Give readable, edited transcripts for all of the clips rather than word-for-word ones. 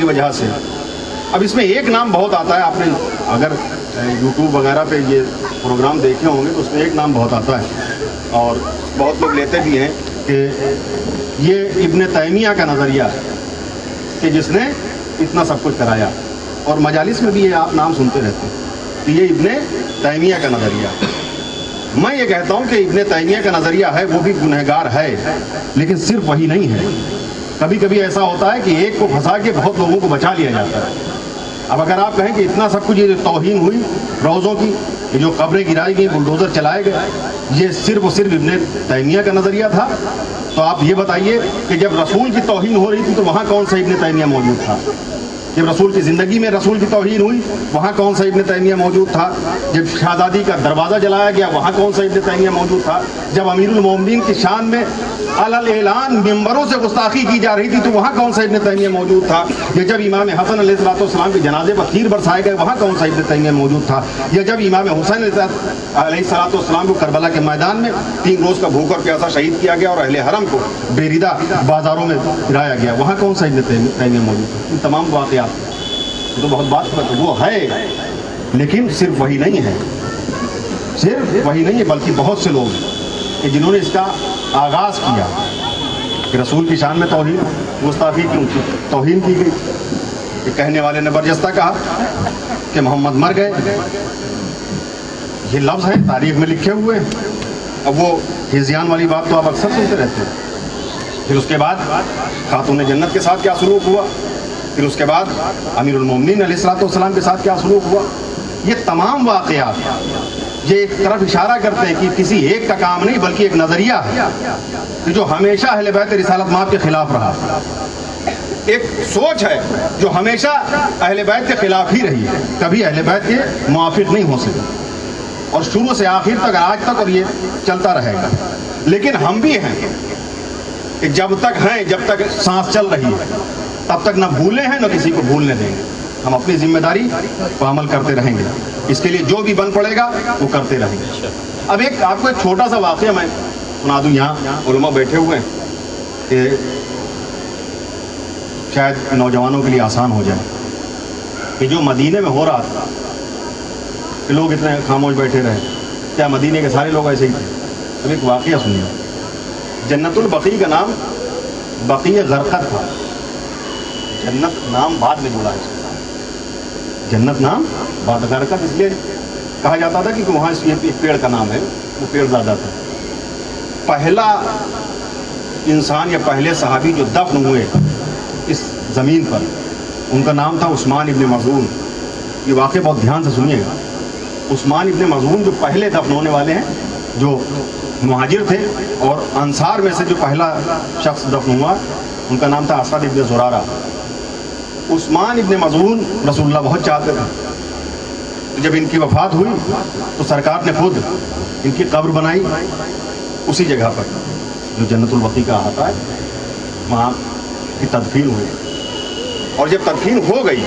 کی وجہ سے. اب اس میں ایک نام بہت آتا ہے, آپ نے اگر یوٹیوب وغیرہ پہ یہ پروگرام دیکھے ہوں گے تو اس میں ایک نام بہت آتا ہے اور بہت لوگ لیتے بھی ہیں کہ یہ ابن تیمیہ کا نظریہ ہے کہ جس نے اتنا سب کچھ کرایا, اور مجالس میں بھی یہ آپ نام سنتے رہتے ہیں کہ یہ ابن تیمیہ کا نظریہ. میں یہ کہتا ہوں کہ ابن تیمیہ کا نظریہ ہے وہ بھی گنہگار ہے, لیکن صرف وہی نہیں ہے. کبھی کبھی ایسا ہوتا ہے کہ ایک کو پھنسا کے بہت لوگوں کو بچا لیا جاتا ہے. اب اگر آپ کہیں کہ اتنا سب کچھ یہ جو توہین ہوئی روزوں کی, یہ جو قبریں گرائی گئی, بلڈوزر چلائے گئے, یہ صرف اور صرف ابن تیمیہ کا نظریہ تھا, تو آپ یہ بتائیے کہ جب رسول کی توہین ہو رہی تھی تو وہاں کون سا ابن تیمیہ موجود تھا؟ جب رسول کی زندگی میں رسول کی توہین ہوئی وہاں کون سا ابن تیمیہ موجود تھا؟ جب شہزادی کا دروازہ جلایا گیا وہاں کون سا ابن تیمیہ موجود تھا؟ جب امیر المومنین کی شان میں علی اعلان ممبروں سے گستاخی کی جا رہی تھی تو وہاں کون سا ابن تیمیہ موجود تھا؟ یا جب امام حسن علیہ السلام کے جنازے پر تیر برسائے گئے وہاں کون سا ابن تیمیہ موجود تھا؟ یا جب امام حسین علیہ السلام کو کربلا کے میدان میں 3 روز کا بھوک اور پیاسا شہید کیا گیا اور اہل حرم کو بیریدہ بازاروں میں گرایا گیا, وہاں کون سا ابن تیمیہ موجود تھا؟ ان تمام واقعات تو بہت بات وہ ہے, لیکن صرف وہی نہیں ہے, صرف وہی نہیں ہے, بلکہ بہت سے لوگ کہ جنہوں نے اس کا آغاز کیا کہ رسول کی شان میں توہین گستاخی کیوں کی, توہین کی گئی. کہ کہنے والے نے برجستہ کہا کہ محمد مر گئے, یہ لفظ ہے تاریخ میں لکھے ہوئے. اب وہ ہذیان والی بات تو آپ اکثر سنتے رہتے ہیں. پھر اس کے بعد خاتون جنت کے ساتھ کیا سلوک ہوا, پھر اس کے بعد امیر المومنین علیہ السلام کے ساتھ کیا سلوک ہوا. یہ تمام واقعات یہ ایک طرف اشارہ کرتے ہیں کہ کسی ایک کا کام نہیں بلکہ ایک نظریہ ہے کہ جو ہمیشہ اہل بیت رسالت مآب کے خلاف رہا, ایک سوچ ہے جو ہمیشہ اہل بیت کے خلاف ہی رہی, کبھی اہل بیت کے موافق نہیں ہو سکے, اور شروع سے آخر تک آج تک اور یہ چلتا رہے گا. لیکن ہم بھی ہیں کہ جب تک ہیں, جب تک سانس چل رہی ہے تب تک نہ بھولے ہیں نہ کسی کو بھولنے دیں گے. ہم اپنی ذمہ داری کو عمل کرتے رہیں گے, اس کے لیے جو بھی بن پڑے گا وہ کرتے رہیں گے. اب آپ کو ایک چھوٹا سا واقعہ میں سنا دوں. یہاں علماء بیٹھے ہوئے ہیں کہ شاید نوجوانوں کے لیے آسان ہو جائے کہ جو مدینے میں ہو رہا تھا کہ لوگ اتنے خاموش بیٹھے رہے, کیا مدینے کے سارے لوگ ایسے ہی تھے؟ اب ایک واقعہ سنیے. جنت البقیع کا نام بقیع غرقد تھا. جنت نام بعد میں جڑا ہے, جنت نام بعد غرقد اس لیے کہا جاتا تھا کیونکہ وہاں ایک پیڑ کا نام ہے, وہ پیڑ زیادہ تھا. پہلا انسان یا پہلے صحابی جو دفن ہوئے اس زمین پر ان کا نام تھا عثمان ابن مظعون. یہ واقعہ بہت دھیان سے سنیے گا. عثمان ابن مظعون جو پہلے دفن ہونے والے ہیں, جو مہاجر تھے اور انصار میں سے جو پہلا شخص دفن ہوا ان کا نام تھا اسد ابن زرارہ. عثمان ابن مظعون رسول اللہ بہت چاہتے تھے. جب ان کی وفات ہوئی تو سرکار نے خود ان کی قبر بنائی اسی جگہ پر جو جنت البقیع کا آتا ہے, وہاں کی تدفین ہوئی. اور جب تدفین ہو گئی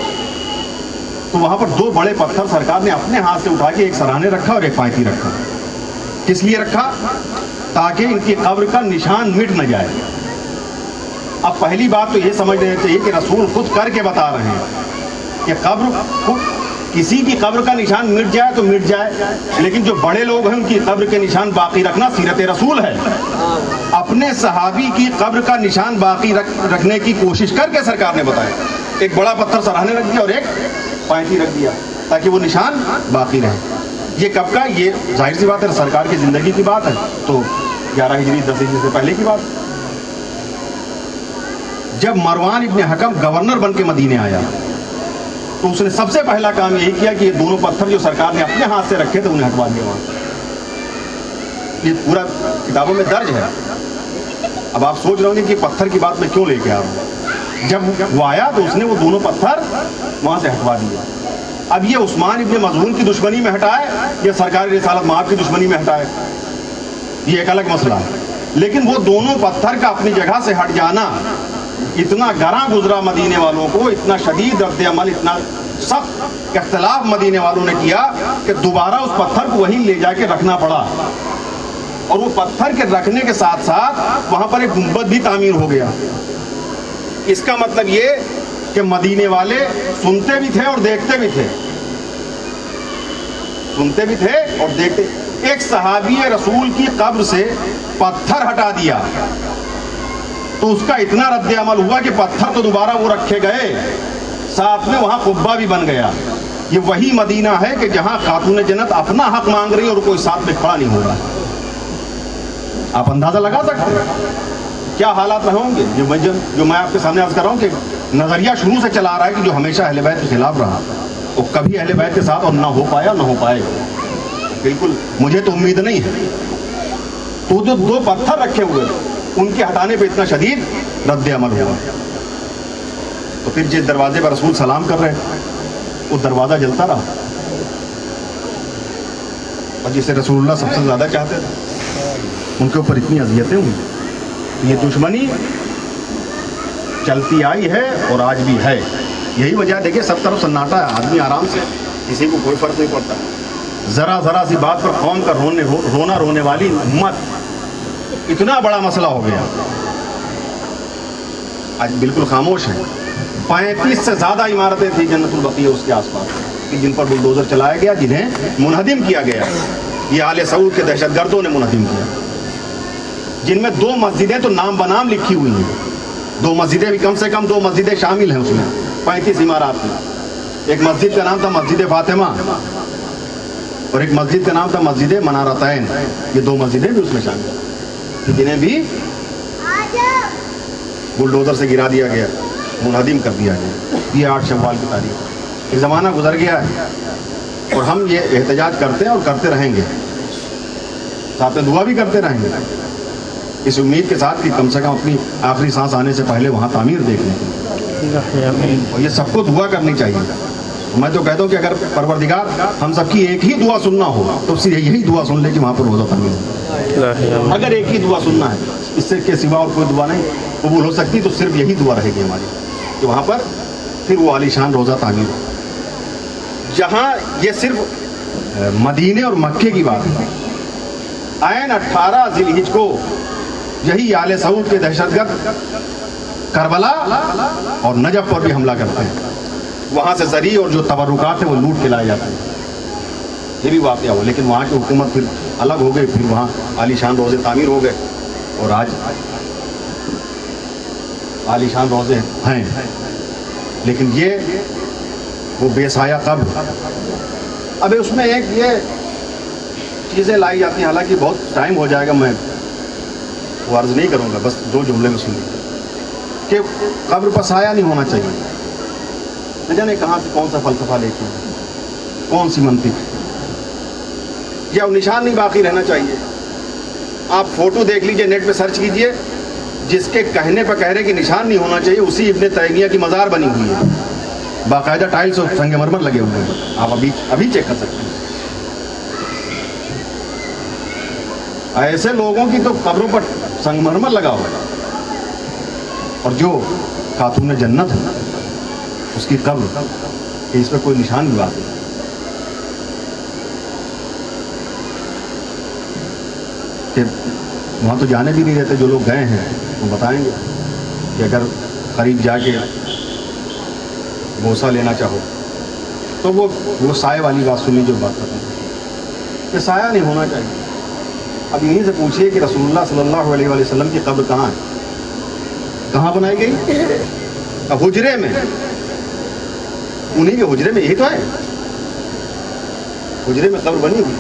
تو وہاں پر 2 بڑے پتھر سرکار نے اپنے ہاتھ سے اٹھا کے ایک سرانے رکھا اور ایک پائتی رکھا. کس لیے رکھا؟ تاکہ ان کی قبر کا نشان مٹ نہ جائے. اب پہلی بات تو یہ سمجھ لینا چاہیے کہ رسول خود کر کے بتا رہے ہیں کہ قبر کسی کی قبر کا نشان مٹ جائے تو مٹ جائے, لیکن جو بڑے لوگ ہیں ان کی قبر کے نشان باقی رکھنا سیرت رسول ہے. اپنے صحابی کی قبر کا نشان باقی رکھنے کی کوشش کر کے سرکار نے بتایا. ایک بڑا پتھر سراہنے رکھ دیا اور ایک پائنتی رکھ دیا تاکہ وہ نشان باقی رہے. یہ کب کا؟ یہ ظاہر سی بات ہے سرکار کی زندگی کی بات ہے, تو 11 ہجری 10 ہجری سے پہلے کی بات. جب مروان ابن حکم گورنر بن کے مدینے آیا تو اس نے سب سے پہلا کام یہی کیا کہ یہ دونوں پتھر جو سرکار نے اپنے ہاتھ سے رکھے تھے انہیں ہٹوا دیا وہاں. یہ پورا کتابوں میں درج ہے. اب آپ سوچ رہے ہوں گے کہ پتھر کی بات میں کیوں لے کے آ رہا ہوں. جب وہ آیا تو اس نے وہ دونوں پتھر وہاں سے ہٹوا دیا. اب یہ عثمان ابن مظعون کی دشمنی میں ہٹائے یا سرکاری رسالت مآب کی دشمنی میں ہٹائے, یہ ایک الگ مسئلہ ہے. لیکن وہ دونوں پتھر کا اپنی جگہ سے ہٹ جانا اتنا گراں گزرا مدینے والوں کو, اتنا شدید رد عمل, اتنا سخت اختلاف مدینے والوں نے کیا کہ دوبارہ اس پتھر کو وہیں لے جا کے رکھنا پڑا. اور وہ پتھر کے رکھنے کے ساتھ ساتھ وہاں پر ایک گنبد بھی تعمیر ہو گیا. اس کا مطلب یہ کہ مدینے والے سنتے بھی تھے اور دیکھتے بھی تھے، سنتے بھی تھے اور دیکھتے. ایک صحابی رسول کی قبر سے پتھر ہٹا دیا تو اس کا اتنا رد عمل ہوا کہ پتھر تو دوبارہ وہ رکھے گئے، ساتھ میں وہاں قبہ بھی بن گیا. یہ وہی مدینہ ہے کہ جہاں خاتون جنت اپنا حق مانگ رہی اور کوئی ساتھ میں کھڑا نہیں ہو رہا. آپ اندازہ لگا سکتے ہیں کیا حالات رہے ہوں گے. جو میں آپ کے سامنے عرض کر رہا ہوں کہ نظریہ شروع سے چلا آ رہا ہے کہ جو ہمیشہ اہل بیت کے خلاف رہا وہ کبھی اہل بیت کے ساتھ اور نہ ہو پایا نہ ہو پائے. بالکل مجھے تو امید نہیں ہے. تو جو دو پتھر رکھے ہوئے ان کے ہٹانے پہ اتنا شدید رد عمل ہوا. تو پھر جس دروازے پر رسول سلام کر رہے وہ دروازہ جلتا رہا، اور جسے رسول اللہ سب سے زیادہ چاہتے تھے ان کے اوپر اتنی اذیتیں ہوئی. یہ دشمنی چلتی آئی ہے اور آج بھی ہے. یہی وجہ دیکھیں سب طرف سناٹا ہے، آدمی آرام سے، کسی کو کوئی فرق نہیں پڑتا. ذرا سی بات پر قوم کا رونے والی امت اتنا بڑا مسئلہ ہو گیا، آج بالکل خاموش ہے. 35 سے زیادہ عمارتیں تھیں جنت البقیع اس کے آس پاس جن پر بلڈوزر چلایا گیا، جنہیں منہدم کیا گیا. یہ آل سعود کے دہشت گردوں نے منہدم کیا، جن میں 2 مسجدیں تو نام بنام لکھی ہوئی ہیں. 2 مسجدیں بھی کم سے کم 2 مسجدیں شامل ہیں اس میں 35 عمارات میں. ایک مسجد کا نام تھا مسجد فاطمہ اور ایک مسجد کا نام تھا مسجد منارتین. یہ 2 مسجدیں بھی اس میں شامل ہیں جنہیں بھی بلڈوزر سے گرا دیا گیا، منہدم کر دیا گیا. یہ 8 شوال کی تاریخ. ایک زمانہ گزر گیا ہے اور ہم یہ احتجاج کرتے ہیں اور کرتے رہیں گے، ساتھ میں دعا بھی کرتے رہیں گے، اس امید کے ساتھ کہ کم سے کم اپنی آخری سانس آنے سے پہلے وہاں تعمیر دیکھنے کی. اور یہ سب کو دعا کرنی چاہیے. میں تو کہتا ہوں کہ اگر پروردگار ہم سب کی ایک ہی دعا سننا ہو تو صرف یہی دعا سن لے کہ وہاں پر روزہ تعمیر ہو. اگر ایک ہی دعا سننا ہے، اس سے کے سوا اور کوئی دعا نہیں قبول ہو سکتی، تو صرف یہی دعا رہے گی ہماری کہ وہاں پر پھر وہ عالی شان روزہ تعمیر ہو. جہاں یہ صرف مدینے اور مکے کی بات ہے، عین 18 ذی الحجہ کو یہی آل سعود کے دہشت گرد کربلا اور نجف پر بھی حملہ کرتے ہیں. وہاں سے زرعی اور جو تبرکات ہیں وہ لوٹ کے لائے جاتے ہیں. یہ بھی واقعہ ہوا، لیکن وہاں کی حکومت پھر الگ ہو گئی، پھر وہاں عالی شان روزے تعمیر ہو گئے اور آج عالی شان روزے ہیں. لیکن یہ وہ بے سایہ قبر. اب اس میں ایک یہ چیزیں لائی جاتی ہیں، حالانکہ بہت ٹائم ہو جائے گا، میں وہ عرض نہیں کروں گا، بس 2 جملے میں سن لیجیے کہ قبر پر سایہ نہیں ہونا چاہیے. نہ جانے کہاں سے کون سا فلسفہ لے کے، کون سی منطق، یا نشان نہیں باقی رہنا چاہیے. آپ فوٹو دیکھ لیجئے، نیٹ پہ سرچ کیجئے، جس کے کہنے پہ کہہ رہے کہ نشان نہیں ہونا چاہیے، اسی ابن تیمیہ کی مزار بنی ہوئی ہے، باقاعدہ ٹائلز اور سنگ مرمر لگے ہوئے ہیں. آپ ابھی چیک کر سکتے ہیں. ایسے لوگوں کی تو قبروں پر سنگ مرمر لگا ہوا ہے، اور جو خاتون جنت ہے اس کی قبر کہ اس پہ کوئی نشان بھی بات نہیں. کہ وہاں تو جانے بھی نہیں دیتے. جو لوگ گئے ہیں وہ بتائیں گے کہ اگر قریب جا کے بوسہ لینا چاہو تو وہ سائے والی بات سنی جو بات کرتے ہیں کہ سایہ نہیں ہونا چاہیے. اب یہیں سے پوچھئے کہ رسول اللہ صلی اللہ علیہ وآلہ وسلم کی قبر کہاں ہے؟ کہاں بنائی گئی؟ حجرے میں. انہیں کے حجرے میں یہی تو ہے، حجرے میں قبر بنی ہوئی.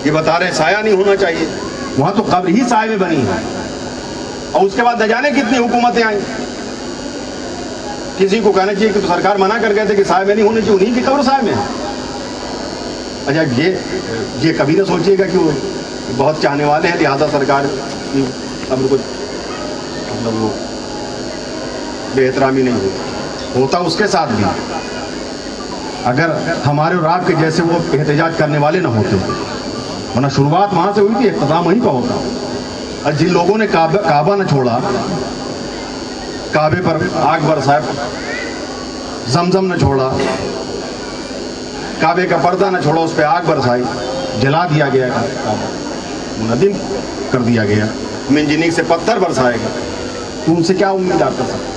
یہ بتا رہے ہیں سایہ نہیں ہونا چاہیے. وہاں تو قبر ہی سائے میں بنی ہے، اور اس کے بعد نہ جانے کتنی حکومتیں آئیں. کسی کو کہنا چاہیے کہ تو سرکار منع کر گئے تھے کہ سائے میں نہیں ہونے چاہیے، انہیں کی قبر سائے میں ہے. اچھا یہ کبھی نہ سوچیے گا کہ وہ بہت چاہنے والے ہیں لہٰذا سرکار کی قبر کو مطلب وہ بے احترامی نہیں ہوتا. اس کے ساتھ بھی اگر ہمارے اور آپ کے جیسے وہ احتجاج کرنے والے نہ ہوتے، ورنہ شروعات وہاں سے ہوئی تھی، اختتام وہیں پہ ہوتا. اور جن لوگوں نے کعبہ نہ چھوڑا، کعبے پر آگ برسائے، زمزم نہ چھوڑا، کعبے کا پردہ نہ چھوڑا، اس پہ آگ برسائی، جلا دیا گیا، منہدم کر دیا گیا، منجنیق سے پتھر برسائے گا، تو ان سے کیا امید آپ کر سکتے؟